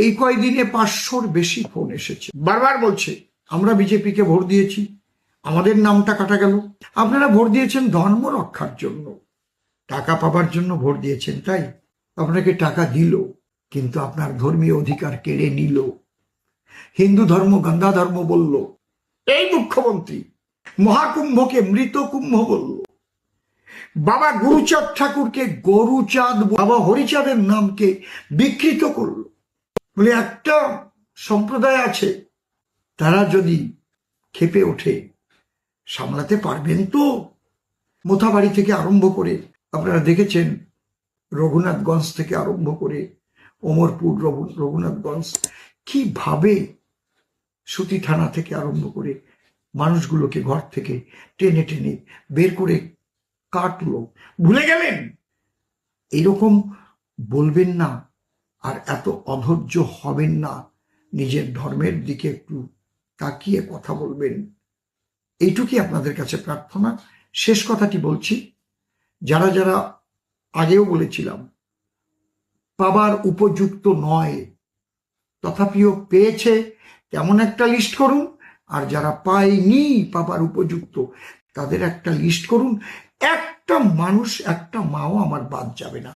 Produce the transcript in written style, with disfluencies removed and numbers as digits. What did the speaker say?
এই কয়দিনে 500-র বেশি ফোন এসেছে, বারবার বলছে আমরা বিজেপিকে ভোট দিয়েছি, আমাদের নামটা কাটা গেল। আপনারা ভোট দিয়েছেন ধর্ম রক্ষার জন্য, টাকা পাবার জন্য ভোট দিয়েছেন, তাই আপনাকে টাকা দিল, কিন্তু আপনার ধর্মীয় অধিকার কেড়ে নিল। হিন্দু ধর্ম গান্ধা ধর্ম বলল, এই মুখ্যমন্ত্রী মহাকুম্ভকে মৃত কুম্ভ বলল, বাবা গুরুচাঁদ ঠাকুরকে গরুচাঁদ, বাবা হরিচাঁদের নামকে বিকৃত করলো। বলে একটা সম্প্রদায় আছে, তারা যদি ক্ষেপে ওঠে সামলাতে পারবেন তো? মোথাবাড়ি থেকে আরম্ভ করে আপনারা দেখেছেন, রঘুনাথগঞ্জ থেকে আরম্ভ করে ওমরপুর, রঘুনাথগঞ্জ, কিভাবে সুতি থানা থেকে আরম্ভ করে মানুষগুলোকে ঘর থেকে টেনে টেনে বের করে কাটলো। ভুলে গেলেন? এরকম বলবেন না, আর এত অধৈর্য হবেন না, নিজের ধর্মের দিকে একটু তাকিয়ে কথা বলবেন, এইটুকুই আপনাদের কাছে প্রার্থনা। শেষ কথাটি বলছি, যারা যারা আগেও বলেছিলাম পাবার উপযুক্ত নয়, তথাপিও পেয়েছে, তেমন একটা লিস্ট করুন। আর যারা পায়নি পাবার উপযুক্ত, তাদের একটা লিস্ট করুন। একটা মানুষ, একটা মাও আমার বাদ যাবে না।